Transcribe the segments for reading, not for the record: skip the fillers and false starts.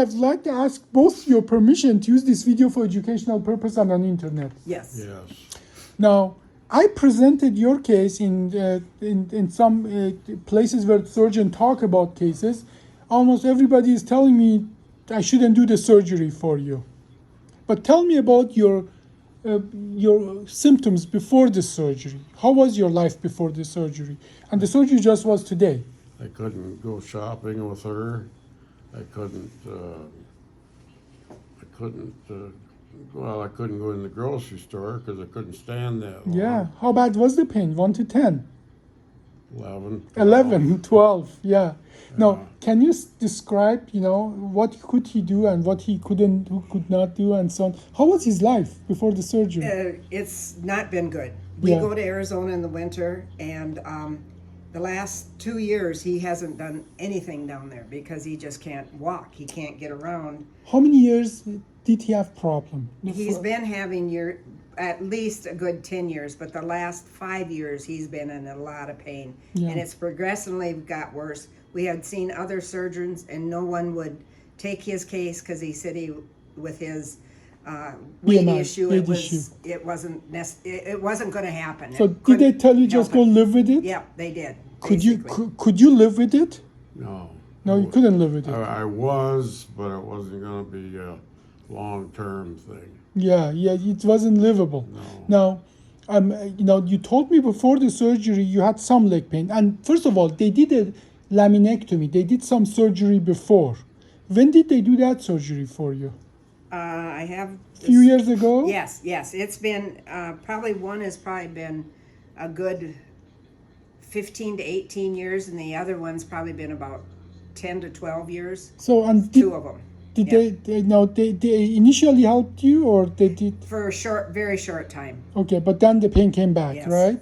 I'd like to ask both your permission to use this video for educational purpose and on internet. Yes. Yes. Now, I presented your case in some places where surgeons talk about cases. Almost everybody is telling me I shouldn't do the surgery for you. But tell me about your symptoms before the surgery. How was your life before the surgery? And the surgery just was today. I couldn't go shopping with her. I couldn't go in the grocery store because I couldn't stand that long. Yeah. How bad was the pain? 1 to 10? 11. 11, 12, yeah. Now, can you describe, what could he do and what he could not do and so on? How was his life before the surgery? It's not been good. We Yeah. go to Arizona in the winter, and the last 2 years he hasn't done anything down there because he just can't walk. He can't get around. How many years did he have problem? He's been having at least a good 10 years, but the last 5 years he's been in a lot of pain. Yeah. And it's progressively got worse. We had seen other surgeons and no one would take his case because he said with his weight BMI, issue, weight it wasn't going to happen. So It did they couldn't tell you help just go it. live with it? Yeah, they did. Could you basically. could you live with it? No. No, you couldn't live with it. I was, but it wasn't going to be a long-term thing. Yeah, it wasn't livable. No. Now, you told me before the surgery you had some leg pain. And first of all, they did a laminectomy. They did some surgery before. When did they do that surgery for you? I have A few years ago? Yes. It's been one has probably been a good 15 to 18 years, and the other one's probably been about 10 to 12 years. So, and Two of them. did Yeah. they initially helped you or they did? For a very short time. Okay, but then the pain came back, Yes. right?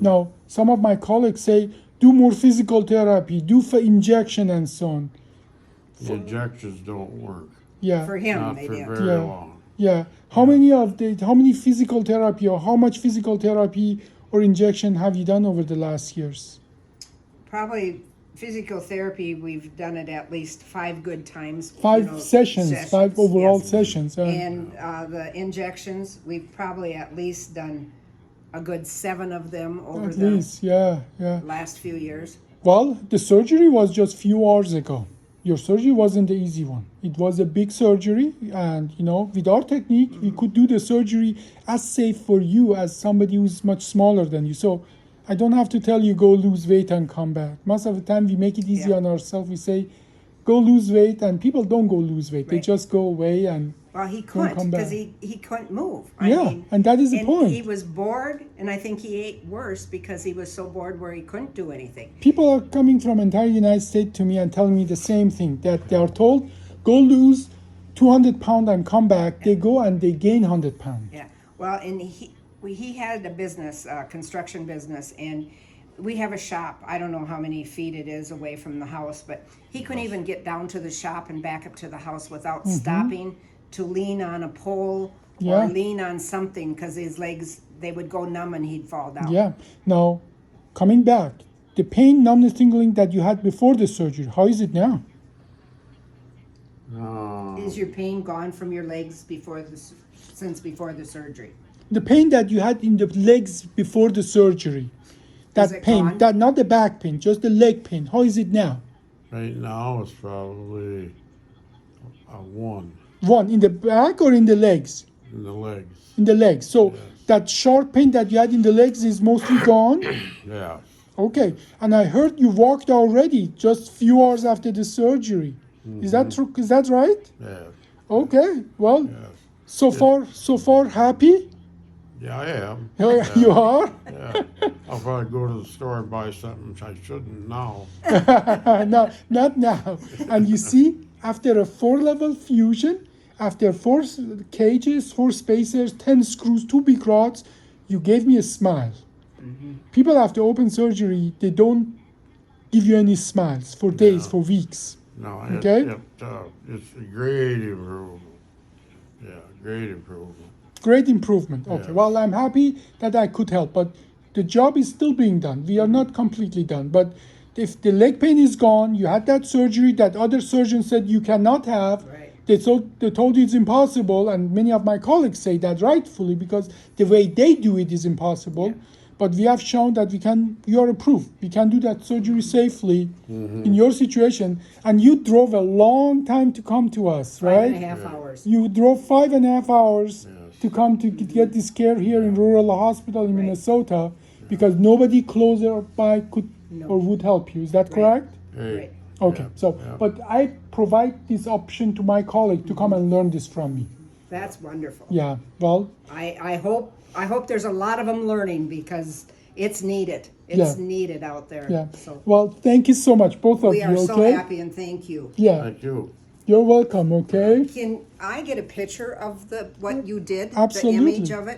Now, some of my colleagues say, do more physical therapy, do for injection and so on. The injections don't work. Yeah. For him, Not they for did. very Yeah. long. Yeah. How many physical therapy or how much physical therapy or injection have you done over the last years? Probably physical therapy, we've done it at least 5 good times. Five sessions, 5 overall yes. sessions. And the injections, we've probably at least done a good 7 of them over At the least, yeah. last few years. Well, the surgery was just few hours ago. Your surgery wasn't the easy one. It was a big surgery, and with our technique, we could do the surgery as safe for you as somebody who's much smaller than you. So I don't have to tell you go lose weight and come back. Most of the time, we make it easy Yeah. on ourselves. We say go lose weight, and people don't go lose weight. They Right. just go away and Well, he come couldn't because back. he couldn't move. Yeah, and that is the point. He was bored, and I think he ate worse because he was so bored where he couldn't do anything. people are coming from entire United States to me and telling me the same thing, that they are told, go lose 200 pounds and come back. They go and they gain 100 pounds. Yeah. Well, and he had a business, construction business, and we have a shop. I don't know how many feet it is away from the house, but he couldn't even get down to the shop and back up to the house without stopping to lean on a pole Yeah. or lean on something because his legs, they would go numb and he'd fall down. Yeah. Now, coming back, the pain, numbness, tingling that you had before the surgery, how is it now? Is your pain gone from your legs since before the surgery? The pain that you had in the legs before the surgery, Is that it pain, gone? that not the back pain, just the leg pain, how is it now? Right now, it's probably a 1 One, in the back or in the legs? in the legs. In the legs. So Yes. that sharp pain that you had in the legs is mostly gone? Yeah. Okay, and I heard you walked already just few hours after the surgery. Is that true? Is that right? Yeah. Okay, well, Yes. so far happy? Yeah, I am. You are? Yeah. I'll probably go to the store and buy something I shouldn't now. No, not now. And you see, after a 4-level fusion, after 4 cages, 4 spacers, 10 screws, 2 big rods, you gave me a smile. People after open surgery, they don't give you any smiles for days, for weeks. No, Okay. it's a great improvement. Yeah, great improvement. Great improvement. Okay, Yeah. well, I'm happy that I could help, but the job is still being done. We are not completely done, but if the leg pain is gone, you had that surgery that other surgeons said you cannot have. Right. They told you it's impossible, and many of my colleagues say that rightfully because the way they do it is impossible. But we have shown that you are approved. We can do that surgery safely in your situation. And you drove a long time to come to us, right? 5.5 hours. You drove 5.5 hours to come to get this care here in rural hospital in Right. Minnesota because nobody closer by could No. or would help you. Is that correct? Hey, Right. Okay. Yeah. So, Yeah. but I provide this option to my colleague to come and learn this from me. That's wonderful. Yeah. Well, I hope there's a lot of them learning because it's needed. It's needed out there. yeah. So Well, thank you so much, both of we you. are so Okay. happy and thank you. Yeah. Thank you. You're welcome. Okay. Can I get a picture of what you did? Absolutely. The image of it?